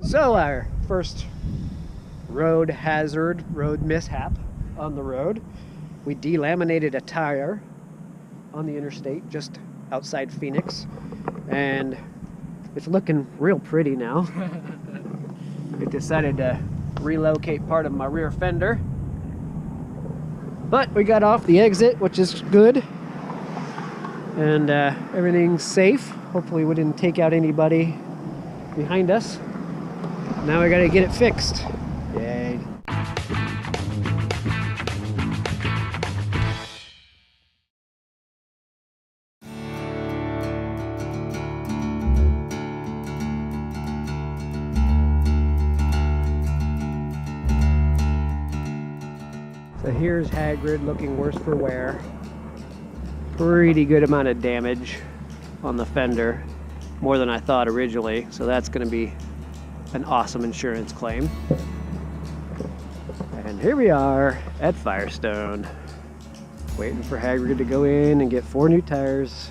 So our first road mishap on the road. We delaminated a tire on the interstate just outside Phoenix, and it's looking real pretty now. We decided to relocate part of my rear fender, but we got off the exit, which is good, and everything's safe. Hopefully we didn't take out anybody behind us. Now we gotta get it fixed. Yay. So here's Hagrid looking worse for wear. Pretty good amount of damage on the fender, more than I thought originally, so that's going to be an awesome insurance claim. And here we are at Firestone, waiting for Hagrid to go in and get 4 new tires.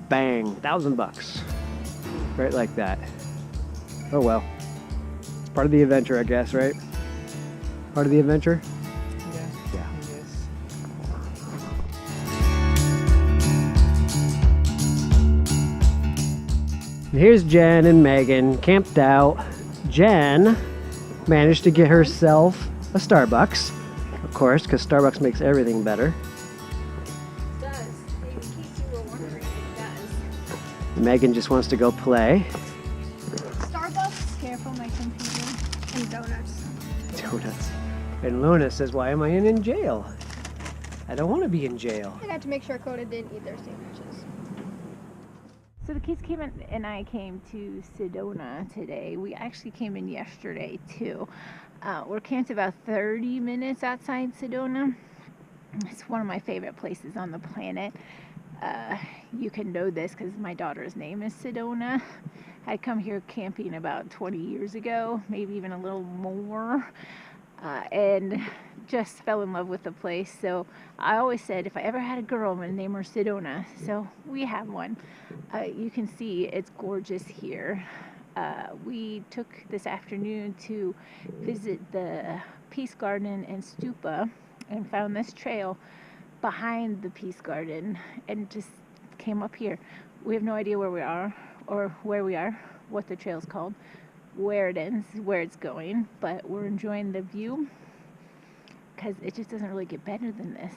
Bang, $1,000, right like that. Oh well, it's part of the adventure, I guess, right? Part of the adventure? Yeah. Here's Jen and Megan camped out. Jen managed to get herself a Starbucks, of course, because Starbucks makes everything better. It does. In case you were wondering, it does. Megan just wants to go play. Starbucks, careful my computer, and donuts. Donuts. And Luna says, why am I in jail? I don't want to be in jail. I got to make sure Coda didn't eat their sandwiches. So the kids and I came to Sedona today. We actually came in yesterday too. We're camped about 30 minutes outside Sedona. It's one of my favorite places on the planet. You can know this because my daughter's name is Sedona. I come here camping about 20 years ago, maybe even a little more. And just fell in love with the place. So I always said if I ever had a girl, I'm going to name her Sedona. So we have one. You can see it's gorgeous here. We took this afternoon to visit the Peace Garden and Stupa and found this trail behind the Peace Garden and just came up here. We have no idea where we are or what the trail's called, where it ends, where it's going, but we're enjoying the view because it just doesn't really get better than this.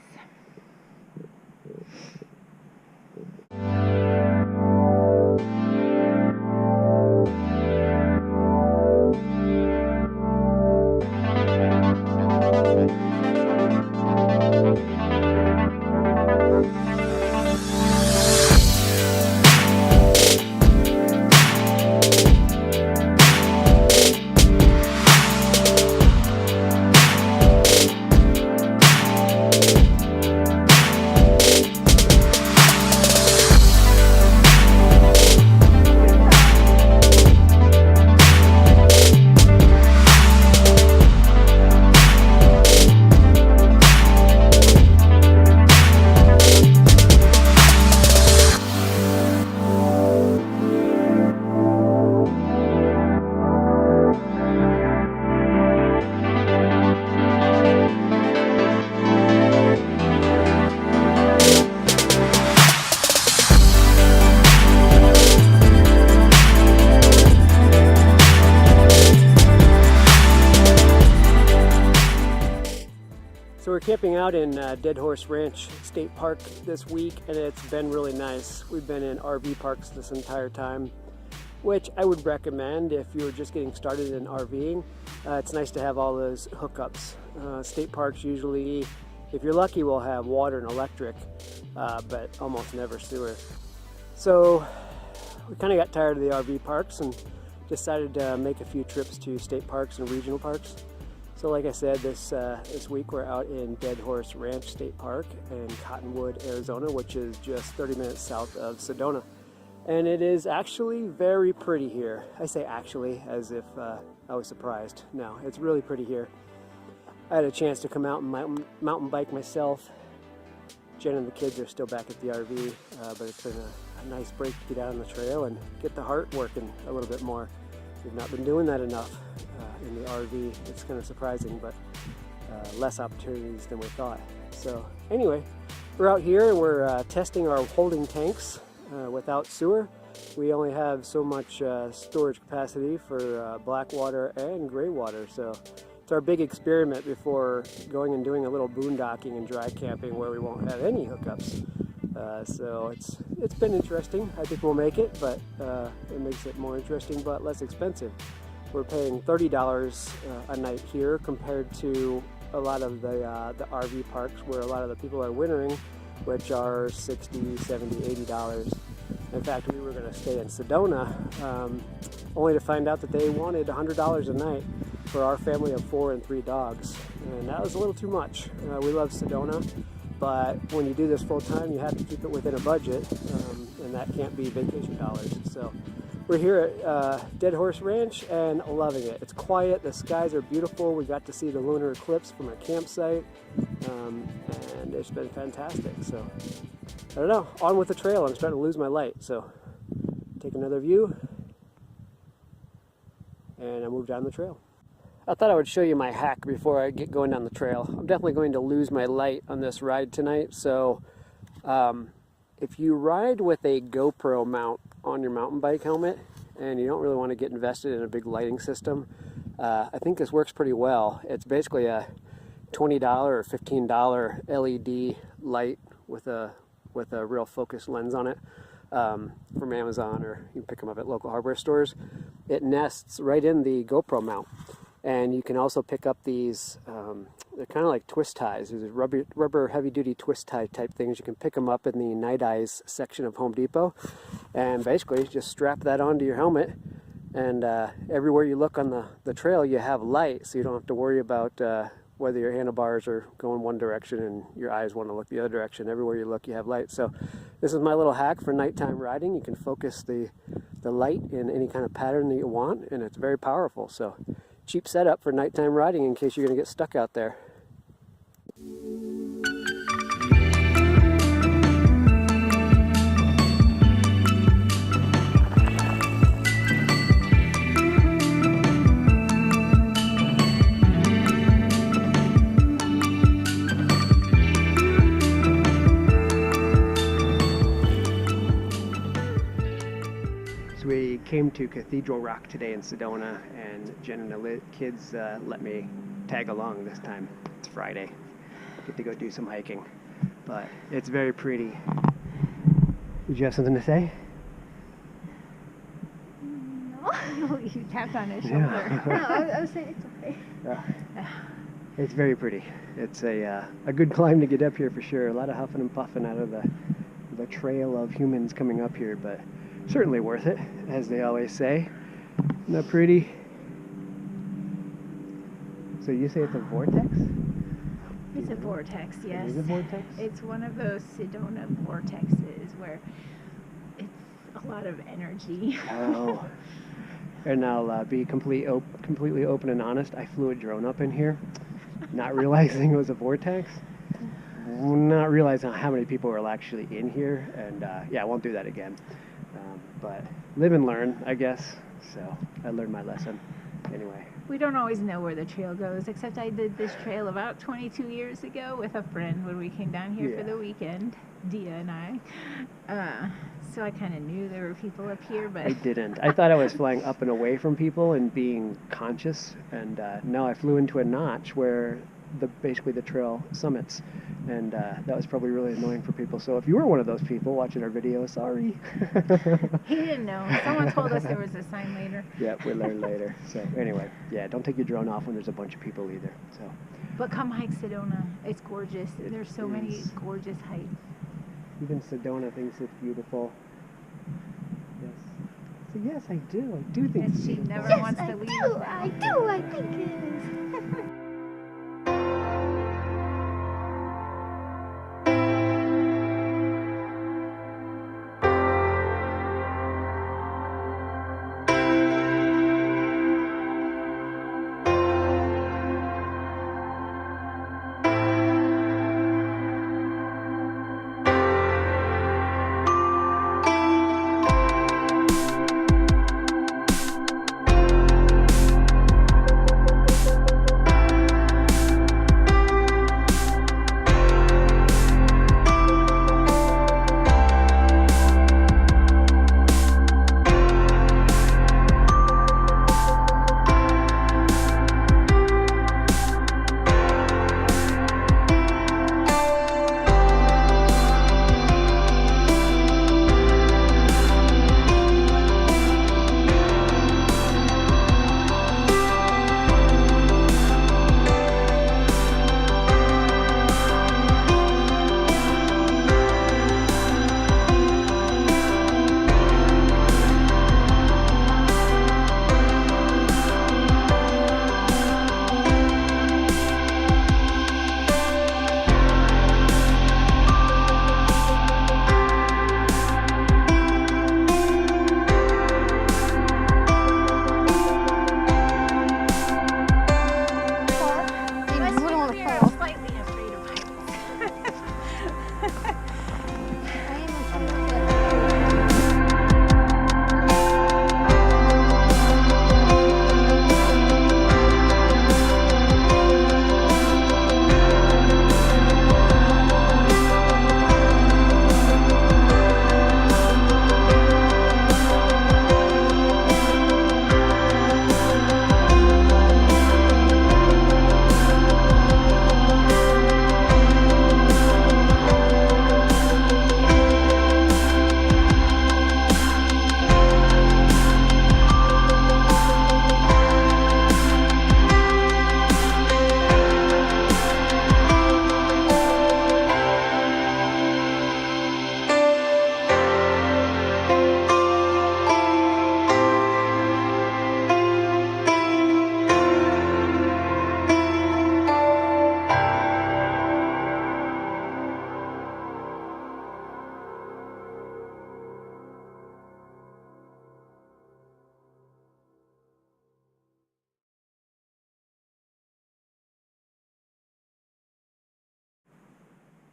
So we're camping out in Dead Horse Ranch State Park this week, and it's been really nice. We've been in RV parks this entire time, which I would recommend if you're just getting started in RVing. It's nice to have all those hookups. State parks usually, if you're lucky, will have water and electric, but almost never sewer. So we kind of got tired of the RV parks and decided to make a few trips to state parks and regional parks. So like I said, this week we're out in Dead Horse Ranch State Park in Cottonwood, Arizona, which is just 30 minutes south of Sedona. And it is actually very pretty here. I say actually as if I was surprised. No, it's really pretty here. I had a chance to come out and mountain bike myself. Jen and the kids are still back at the RV, but it's been a nice break to get out on the trail and get the heart working a little bit more. We've not been doing that enough in the RV. It's kind of surprising, but less opportunities than we thought. So anyway, we're out here and we're testing our holding tanks without sewer. We only have so much storage capacity for black water and gray water, so it's our big experiment before going and doing a little boondocking and dry camping where we won't have any hookups. So it's been interesting. I think we'll make it, but it makes it more interesting but less expensive. We're paying $30 a night here compared to a lot of the RV parks where a lot of the people are wintering, which are $60, $70, $80. In fact, we were going to stay in Sedona, only to find out that they wanted $100 a night for our family of 4 and 3 dogs, and that was a little too much. We love Sedona, but when you do this full time, you have to keep it within a budget, and that can't be vacation dollars. So we're here at Dead Horse Ranch and loving it. It's quiet, the skies are beautiful. We got to see the lunar eclipse from our campsite, and it's been fantastic. So I don't know, on with the trail. I'm starting to lose my light, so take another view, and I move down the trail. I thought I would show you my hack before I get going down the trail. I'm definitely going to lose my light on this ride tonight, so if you ride with a GoPro mount on your mountain bike helmet and you don't really want to get invested in a big lighting system, I think this works pretty well. It's basically a $20 or $15 LED light with a real focus lens on it from Amazon, or you can pick them up at local hardware stores. It nests right in the GoPro mount. And you can also pick up these, they're kind of like twist ties. There's rubber heavy-duty twist tie type things. You can pick them up in the Night Eyes section of Home Depot. And basically just strap that onto your helmet. And everywhere you look on the trail, you have light. So you don't have to worry about whether your handlebars are going one direction and your eyes want to look the other direction. Everywhere you look, you have light. So this is my little hack for nighttime riding. You can focus the light in any kind of pattern that you want, and it's very powerful. So cheap setup for nighttime riding in case you're going to get stuck out there. So we came to Cathedral Rock today in Sedona, and Jen and the kids let me tag along this time. It's Friday. Get to go do some hiking, but it's very pretty. Did you have something to say? No. You tapped on his shoulder. No, I was saying it's okay. Yeah. It's very pretty. It's a good climb to get up here for sure. A lot of huffing and puffing out of the trail of humans coming up here, but certainly worth it, as they always say. Isn't that pretty? So you say it's a vortex? It's a vortex, yes. It is a vortex? It's one of those Sedona vortexes where it's a lot of energy. Oh. And I'll be completely open and honest. I flew a drone up in here, not realizing it was a vortex. Not realizing how many people were actually in here. And yeah, I won't do that again. But live and learn, I guess. So I learned my lesson. Anyway. We don't always know where the trail goes, except I did this trail about 22 years ago with a friend when we came down here for the weekend, Dia and I. So I kind of knew there were people up here, but... I didn't. I thought I was flying up and away from people and being conscious, and no, I flew into a notch where basically the trail summits, and that was probably really annoying for people. So if you were one of those people watching our video, sorry. He didn't know. Someone told us there was a sign later. Yeah, we learned later. So anyway, yeah, don't take your drone off when there's a bunch of people either. So. But come hike Sedona. It's gorgeous. There's so many gorgeous hikes. Even Sedona thinks it's beautiful. Yes. So yes, I do. I do think it's beautiful. She never wants to leave. I do. I think it is.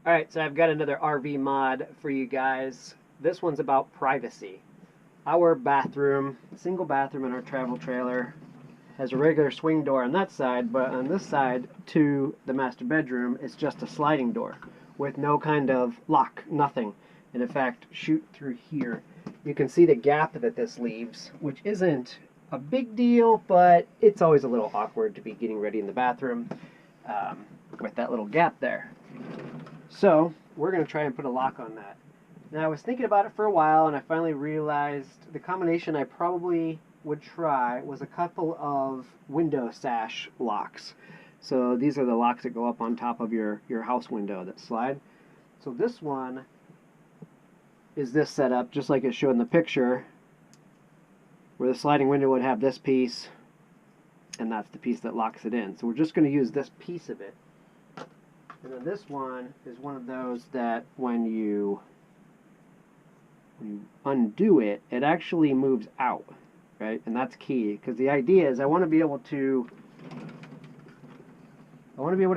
Alright, so I've got another RV mod for you guys. This one's about privacy. Our bathroom, single bathroom in our travel trailer, has a regular swing door on that side, but on this side to the master bedroom, it's just a sliding door with no kind of lock, nothing. And in fact, shoot through here. You can see the gap that this leaves, which isn't a big deal, but it's always a little awkward to be getting ready in the bathroom with that little gap there. So we're going to try and put a lock on that. Now I was thinking about it for a while, and I finally realized the combination I probably would try was a couple of window sash locks. So these are the locks that go up on top of your house window that slide. So this one is this setup, just like it showed in the picture, where the sliding window would have this piece, and that's the piece that locks it in. So we're just going to use this piece of it. And then this one is one of those that when you undo it, it actually moves out, right? And that's key, because the idea is I want to be able to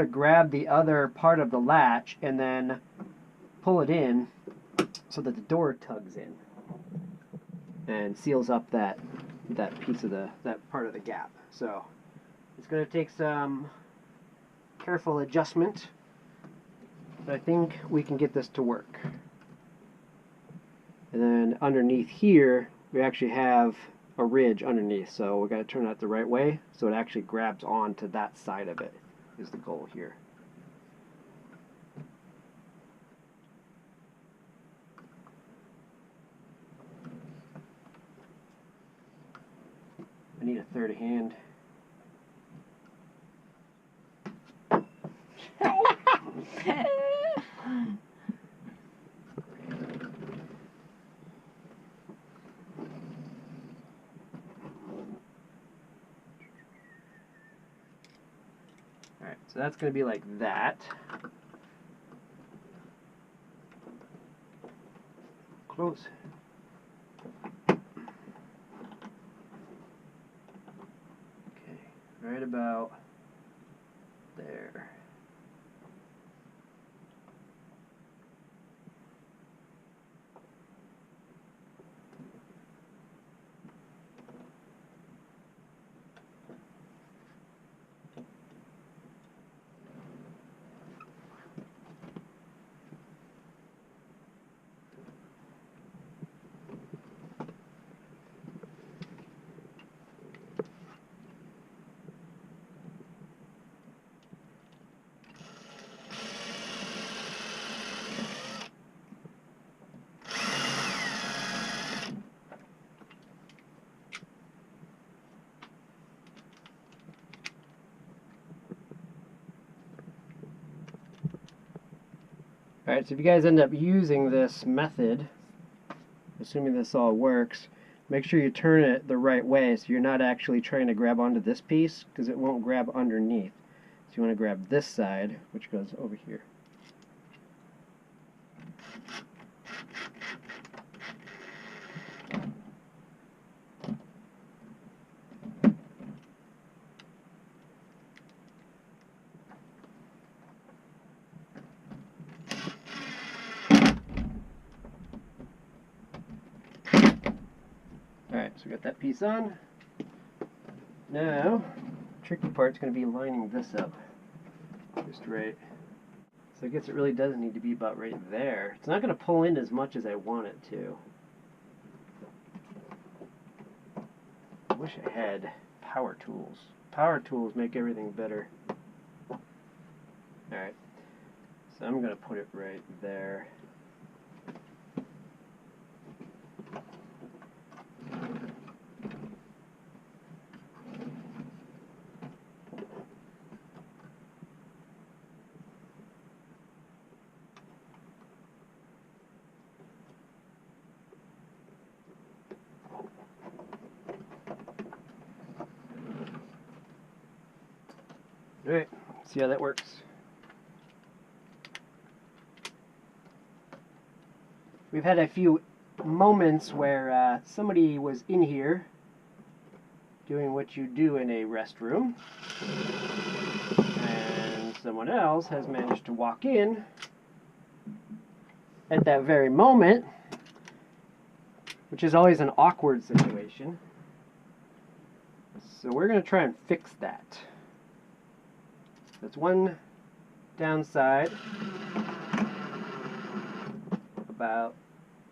grab the other part of the latch and then pull it in so that the door tugs in and seals up that piece of that part of the gap. So it's going to take some careful adjustment, but I think we can get this to work. And then underneath here, we actually have a ridge underneath, so we got to turn that the right way so it actually grabs onto that side of it, is the goal here. I need a third hand. Alright, so that's going to be like that. Close. Okay, right about there. Alright, so if you guys end up using this method, assuming this all works, make sure you turn it the right way so you're not actually trying to grab onto this piece, because it won't grab underneath. So you want to grab this side, which goes over here. Alright, so we got that piece on. Now, the tricky part's going to be lining this up just right. So I guess it really does need to be about right there. It's not going to pull in as much as I want it to. I wish I had power tools. Power tools make everything better. Alright, so I'm going to put it right there. Alright, see how that works. We've had a few moments where somebody was in here doing what you do in a restroom, and someone else has managed to walk in at that very moment, which is always an awkward situation. So we're going to try and fix that. That's one downside about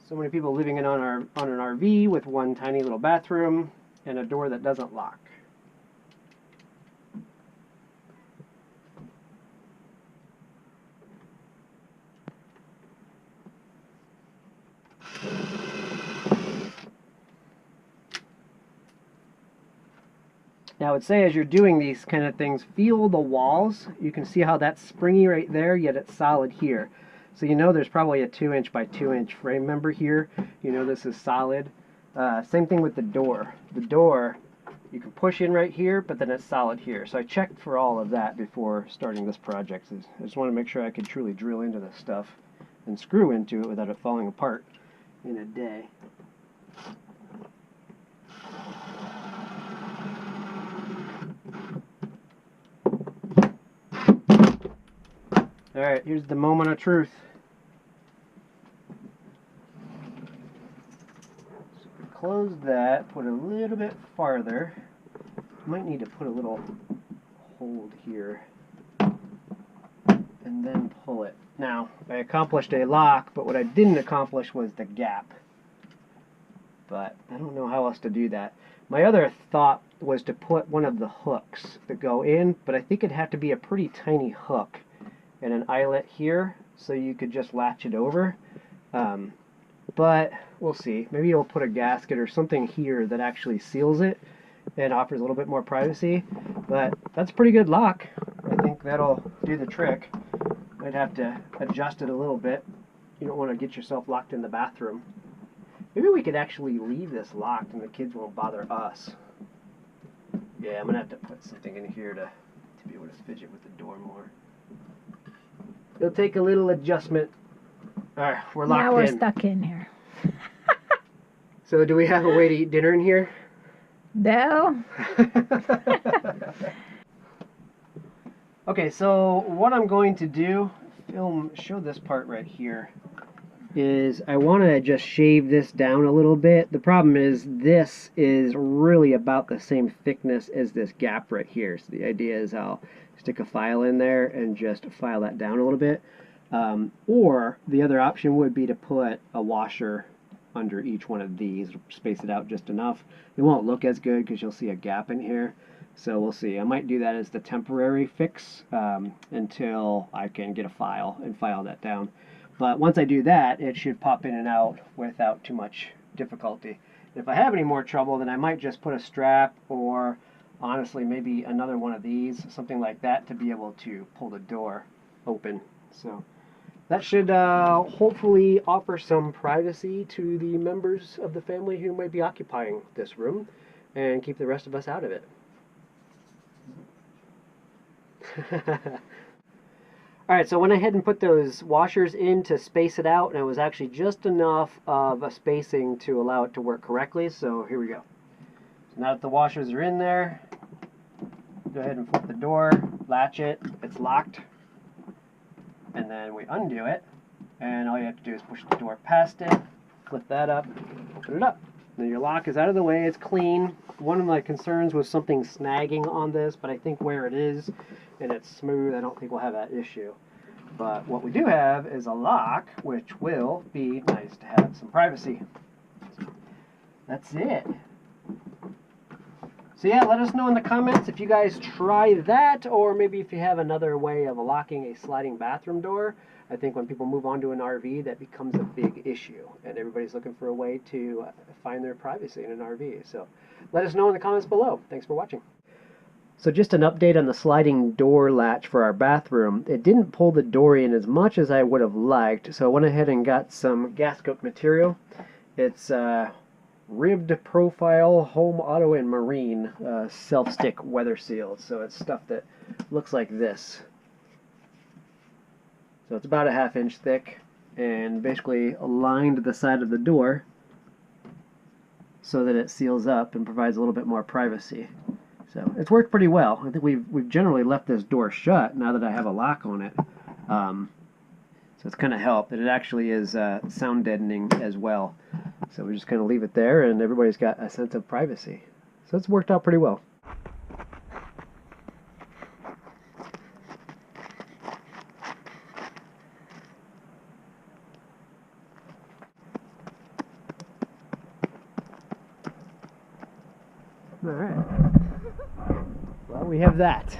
so many people living in on an RV with one tiny little bathroom and a door that doesn't lock. Now I would say as you're doing these kind of things, feel the walls. You can see how that's springy right there, yet it's solid here. So you know there's probably a 2" by 2" frame member here. You know this is solid. Same thing with the door. The door, you can push in right here, but then it's solid here. So I checked for all of that before starting this project. I just want to make sure I could truly drill into this stuff and screw into it without it falling apart in a day. Alright, here's the moment of truth. So we close that, put it a little bit farther. Might need to put a little hold here. And then pull it. Now, I accomplished a lock, but what I didn't accomplish was the gap. But I don't know how else to do that. My other thought was to put one of the hooks that go in, but I think it'd have to be a pretty tiny hook and an eyelet here, so you could just latch it over. But we'll see. Maybe you'll put a gasket or something here that actually seals it and offers a little bit more privacy. But that's a pretty good lock. I think that'll do the trick. Might have to adjust it a little bit. You don't want to get yourself locked in the bathroom. Maybe we could actually leave this locked and the kids won't bother us. Yeah, I'm gonna have to put something in here to be able to fidget with the door more. It'll take a little adjustment. Alright, we're locked in. Now we're stuck in here. So do we have a way to eat dinner in here? No. Okay, so what I'm going to do, show this part right here, is I want to just shave this down a little bit. The problem is this is really about the same thickness as this gap right here. So the idea is I'll stick a file in there and just file that down a little bit. Or the other option would be to put a washer under each one of these, space it out just enough. It won't look as good because you'll see a gap in here. So we'll see. I might do that as the temporary fix until I can get a file and file that down. But once I do that, it should pop in and out without too much difficulty. If I have any more trouble, then I might just put a strap or honestly maybe another one of these, something like that, to be able to pull the door open. So that should hopefully offer some privacy to the members of the family who might be occupying this room and keep the rest of us out of it. Alright, so I went ahead and put those washers in to space it out, and it was actually just enough of a spacing to allow it to work correctly, so here we go. So now that the washers are in there, go ahead and flip the door, latch it, it's locked, and then we undo it, and all you have to do is push the door past it, flip that up, open it up. Then your lock is out of the way, it's clean. One of my concerns was something snagging on this, but I think where it is and it's smooth, I don't think we'll have that issue. But what we do have is a lock, which will be nice to have some privacy. That's it. So yeah, let us know in the comments if you guys try that, or maybe if you have another way of locking a sliding bathroom door. I think when people move on to an RV, that becomes a big issue, and everybody's looking for a way to find their privacy in an RV. So let us know in the comments below. Thanks for watching. So just an update on the sliding door latch for our bathroom. It didn't pull the door in as much as I would have liked, so I went ahead and got some gasket material. It's ribbed profile home auto and marine self-stick weather sealed. So it's stuff that looks like this. So it's about a 1/2 inch thick and basically aligned the side of the door so that it seals up and provides a little bit more privacy. So it's worked pretty well. I think we've generally left this door shut now that I have a lock on it. So it's kind of helped that it actually is sound deadening as well. So we just kind of leave it there, and everybody's got a sense of privacy. So it's worked out pretty well. All right. Well, we have that.